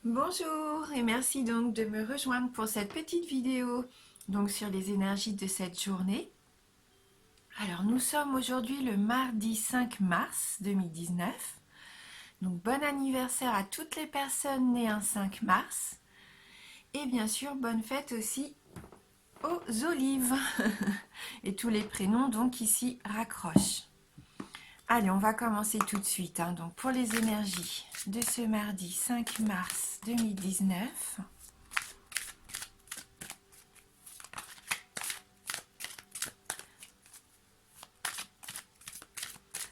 Bonjour et merci donc de me rejoindre pour cette petite vidéo donc sur les énergies de cette journée. Alors nous sommes aujourd'hui le mardi 5 mars 2019. Donc bon anniversaire à toutes les personnes nées un 5 mars et bien sûr bonne fête aussi aux olives et tous les prénoms donc ici raccrochent. Allez, on va commencer tout de suite, hein. Donc pour les énergies de ce mardi 5 mars 2019.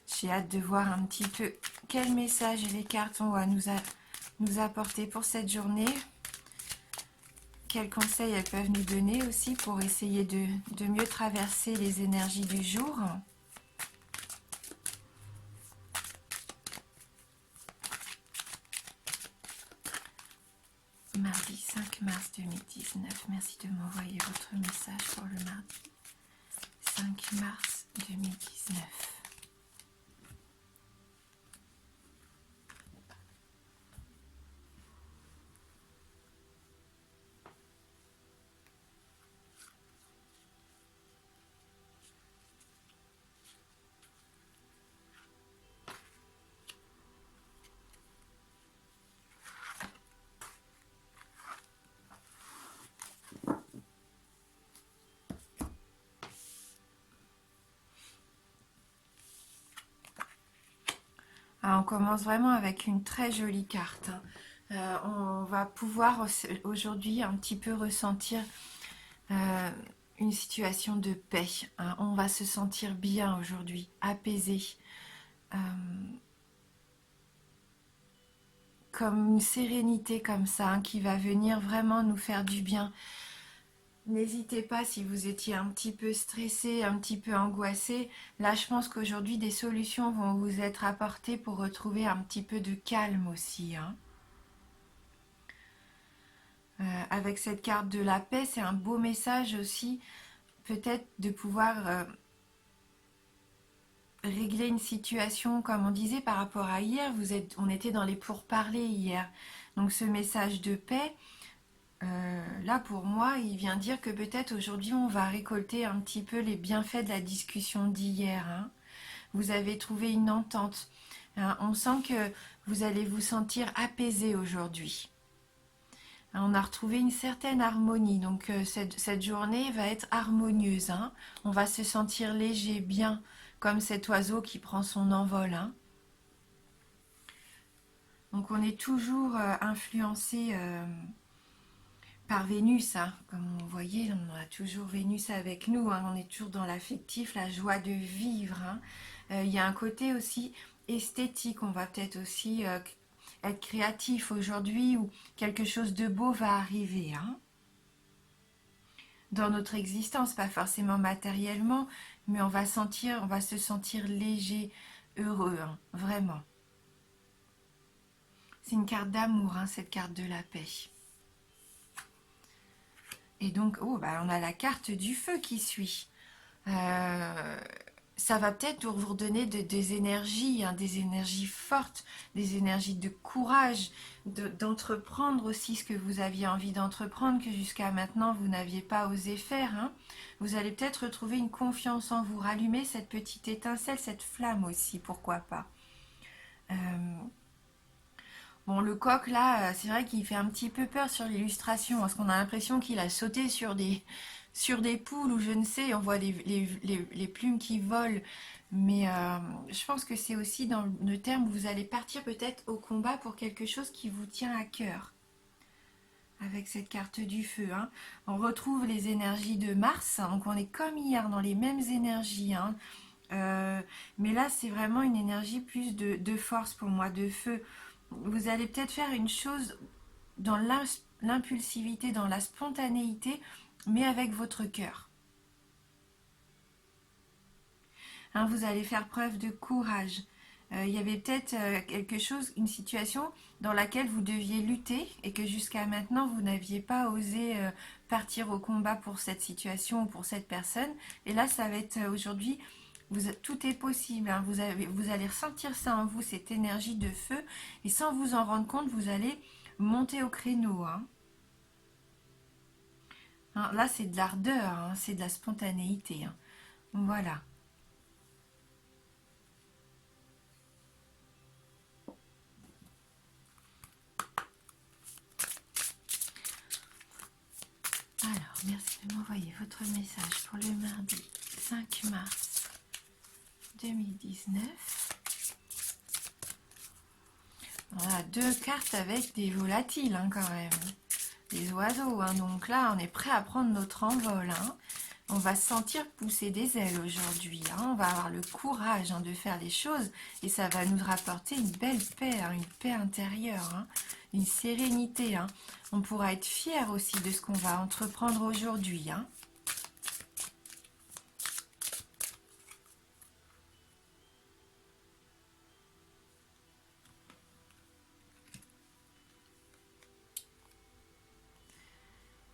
J'ai hâte de voir un petit peu quel message les cartes vont nous apporter pour cette journée. Quels conseils elles peuvent nous donner aussi pour essayer de mieux traverser les énergies du jour. Mardi 5 mars 2019. Merci de m'envoyer votre message pour le mardi 5 mars 2019. Ah, on commence vraiment avec une très jolie carte, hein. On va pouvoir aujourd'hui un petit peu ressentir euh, une situation de paix, hein. On va se sentir bien aujourd'hui, apaisé, euh, comme une sérénité comme ça, hein, qui va venir vraiment nous faire du bien. N'hésitez pas si vous étiez un petit peu stressé, un petit peu angoissé. Là, je pense qu'aujourd'hui, des solutions vont vous être apportées pour retrouver un petit peu de calme aussi, hein. Avec cette carte de la paix, c'est un beau message aussi, peut-être de pouvoir régler une situation, comme on disait par rapport à hier. On était dans les pourparlers hier. Donc ce message de paix, là pour moi, il vient dire que peut-être aujourd'hui on va récolter un petit peu les bienfaits de la discussion d'hier, hein. Vous avez trouvé une entente, hein. On sent que vous allez vous sentir apaisé aujourd'hui. On a retrouvé une certaine harmonie, donc cette journée va être harmonieuse, hein. On va se sentir léger, bien, comme cet oiseau qui prend son envol, hein. Donc on est toujours influencé par Vénus, hein. Comme vous voyez, on a toujours Vénus avec nous, hein. On est toujours dans l'affectif, la joie de vivre, hein. Il y a un côté aussi esthétique, on va peut-être aussi être créatif aujourd'hui où quelque chose de beau va arriver, hein, dans notre existence, pas forcément matériellement, mais on va se sentir léger, heureux, hein, vraiment. C'est une carte d'amour, hein, cette carte de la paix. Et donc, oh, bah, on a la carte du feu qui suit. Euh, Ça va peut-être vous redonner des énergies, hein, des énergies fortes, des énergies de courage, d'entreprendre aussi ce que vous aviez envie d'entreprendre, que jusqu'à maintenant vous n'aviez pas osé faire, hein. Vous allez peut-être retrouver une confiance en vous, rallumer cette petite étincelle, cette flamme aussi, pourquoi pas. Euh, Bon, le coq, là, c'est vrai qu'il fait un petit peu peur sur l'illustration, parce qu'on a l'impression qu'il a sauté sur des poules ou je ne sais, on voit les plumes qui volent. Mais je pense que c'est aussi dans le terme où vous allez partir peut-être au combat pour quelque chose qui vous tient à cœur. Avec cette carte du feu, hein. On retrouve les énergies de Mars, hein, donc on est comme hier dans les mêmes énergies, hein. Mais là, c'est vraiment une énergie plus de force pour moi, de feu. Vous allez peut-être faire une chose dans l'impulsivité, dans la spontanéité, mais avec votre cœur, hein. Vous allez faire preuve de courage. Il y avait peut-être quelque chose, une situation dans laquelle vous deviez lutter et que jusqu'à maintenant vous n'aviez pas osé partir au combat pour cette situation ou pour cette personne. Et là, ça va être aujourd'hui, tout est possible, hein. Vous allez ressentir ça en vous, cette énergie de feu, et sans vous en rendre compte, vous allez montez au créneau, hein. Hein, là, c'est de l'ardeur, hein, c'est de la spontanéité, hein. Voilà. Alors, merci de m'envoyer votre message pour le mardi 5 mars 2019. Voilà, deux cartes avec des volatiles, hein, quand même. Des oiseaux, hein. Donc là, on est prêt à prendre notre envol, hein. On va se sentir pousser des ailes aujourd'hui, hein. On va avoir le courage, hein, de faire les choses et ça va nous rapporter une belle paix, hein, une paix intérieure, hein, une sérénité, hein. On pourra être fier aussi de ce qu'on va entreprendre aujourd'hui, hein.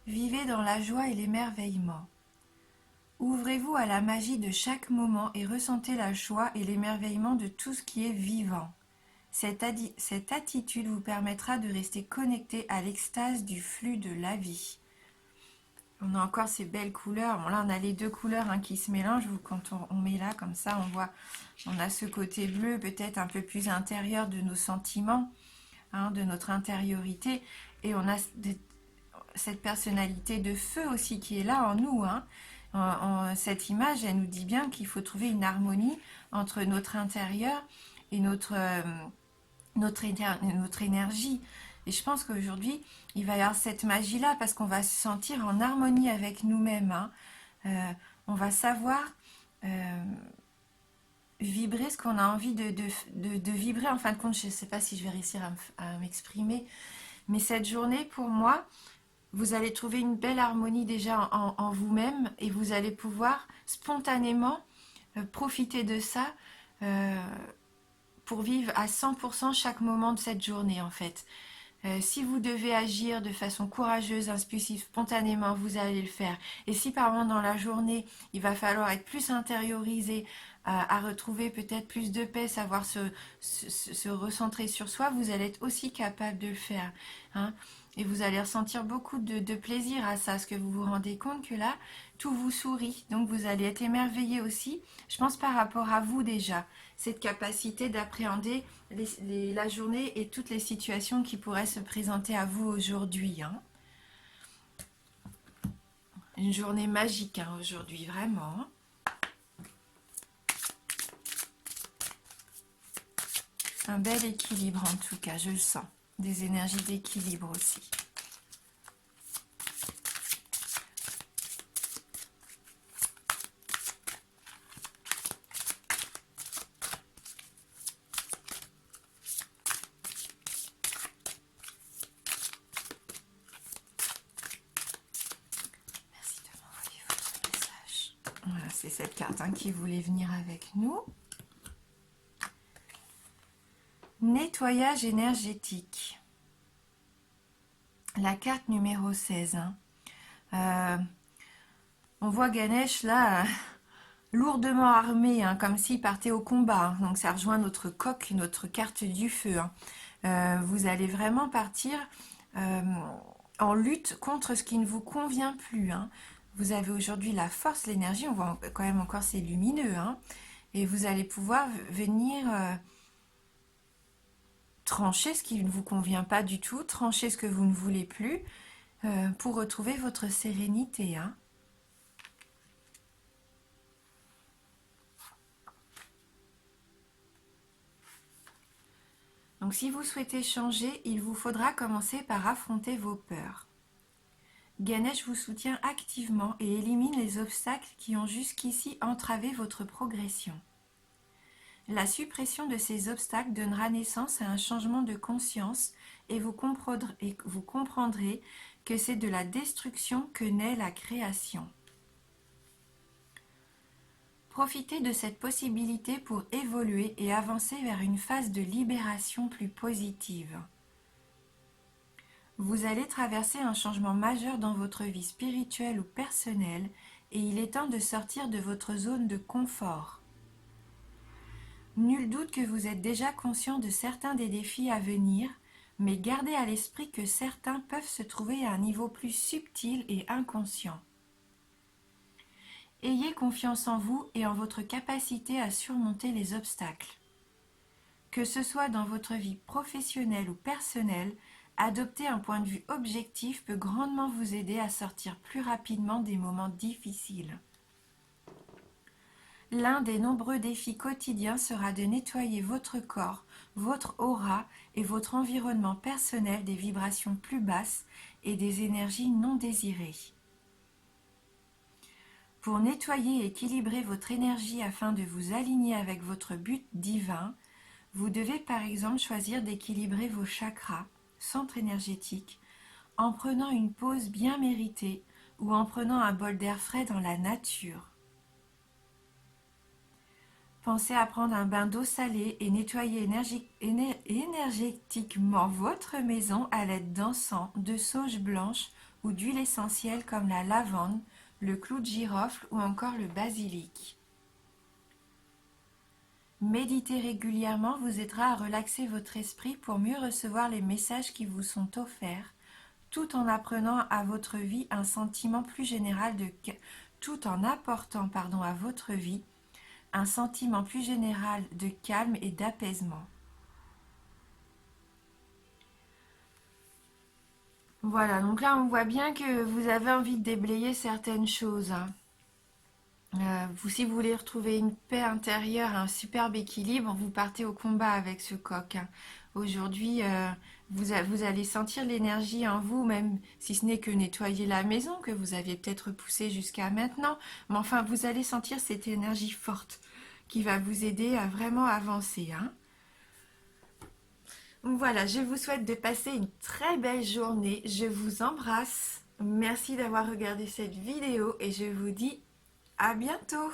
Vivez dans la joie et l'émerveillement. Ouvrez-vous à la magie de chaque moment et ressentez la joie et l'émerveillement de tout ce qui est vivant. Cette attitude vous permettra de rester connecté à l'extase du flux de la vie. On a encore ces belles couleurs. Bon, là, on a les deux couleurs, hein, qui se mélangent. Quand on met là, comme ça, on voit, on a ce côté bleu, peut-être un peu plus intérieur de nos sentiments, hein, de notre intériorité. Et on a cette personnalité de feu aussi qui est là en nous, hein. Cette image, elle nous dit bien qu'il faut trouver une harmonie entre notre intérieur et notre énergie. Et je pense qu'aujourd'hui, il va y avoir cette magie-là parce qu'on va se sentir en harmonie avec nous-mêmes, hein. On va savoir vibrer ce qu'on a envie de vibrer. En fin de compte, je ne sais pas si je vais réussir à m'exprimer, mais cette journée, pour moi, vous allez trouver une belle harmonie déjà en vous-même et vous allez pouvoir spontanément profiter de ça, pour vivre à 100% chaque moment de cette journée, en fait. Si vous devez agir de façon courageuse, impulsive, spontanément, vous allez le faire. Et si par exemple dans la journée, il va falloir être plus intériorisé, à retrouver peut-être plus de paix, savoir se recentrer sur soi, vous allez être aussi capable de le faire, hein. Et vous allez ressentir beaucoup de plaisir à ça, parce que vous vous rendez compte que là, tout vous sourit. Donc vous allez être émerveillé aussi, je pense, par rapport à vous déjà. Cette capacité d'appréhender la journée et toutes les situations qui pourraient se présenter à vous aujourd'hui, hein. Une journée magique, hein, aujourd'hui, vraiment. Un bel équilibre en tout cas, je le sens. Des énergies d'équilibre aussi. Merci de m'envoyer votre message. Voilà, c'est cette carte, hein, qui voulait venir avec nous. Nettoyage énergétique. La carte numéro 16, hein. On voit Ganesh là, lourdement armé, hein, comme s'il partait au combat, hein. Donc ça rejoint notre coq, notre carte du feu, hein. Vous allez vraiment partir en lutte contre ce qui ne vous convient plus, hein. Vous avez aujourd'hui la force, l'énergie, on voit quand même encore c'est lumineux, hein. Et vous allez pouvoir venir trancher ce qui ne vous convient pas du tout, trancher ce que vous ne voulez plus, pour retrouver votre sérénité, hein. Donc si vous souhaitez changer, il vous faudra commencer par affronter vos peurs. Ganesh vous soutient activement et élimine les obstacles qui ont jusqu'ici entravé votre progression. La suppression de ces obstacles donnera naissance à un changement de conscience et vous comprendrez que c'est de la destruction que naît la création. Profitez de cette possibilité pour évoluer et avancer vers une phase de libération plus positive. Vous allez traverser un changement majeur dans votre vie spirituelle ou personnelle et il est temps de sortir de votre zone de confort. Nul doute que vous êtes déjà conscient de certains des défis à venir, mais gardez à l'esprit que certains peuvent se trouver à un niveau plus subtil et inconscient. Ayez confiance en vous et en votre capacité à surmonter les obstacles. Que ce soit dans votre vie professionnelle ou personnelle, adopter un point de vue objectif peut grandement vous aider à sortir plus rapidement des moments difficiles. L'un des nombreux défis quotidiens sera de nettoyer votre corps, votre aura et votre environnement personnel des vibrations plus basses et des énergies non désirées. Pour nettoyer et équilibrer votre énergie afin de vous aligner avec votre but divin, vous devez par exemple choisir d'équilibrer vos chakras, centres énergétiques, en prenant une pause bien méritée ou en prenant un bol d'air frais dans la nature. Pensez à prendre un bain d'eau salée et nettoyer énergétiquement votre maison à l'aide d'encens, de sauge blanche ou d'huile essentielle comme la lavande, le clou de girofle ou encore le basilic. Méditer régulièrement vous aidera à relaxer votre esprit pour mieux recevoir les messages qui vous sont offerts, tout en apprenant à votre vie un sentiment plus général tout en apportant à votre vie un sentiment plus général de calme et d'apaisement. Voilà, donc là on voit bien que vous avez envie de déblayer certaines choses. Si vous voulez retrouver une paix intérieure, un superbe équilibre, vous partez au combat avec ce coq. Aujourd'hui, vous allez sentir l'énergie en vous, même si ce n'est que nettoyer la maison que vous aviez peut-être poussé jusqu'à maintenant. Mais enfin, vous allez sentir cette énergie forte qui va vous aider à vraiment avancer. Donc voilà, je vous souhaite de passer une très belle journée. Je vous embrasse. Merci d'avoir regardé cette vidéo et je vous dis à bientôt.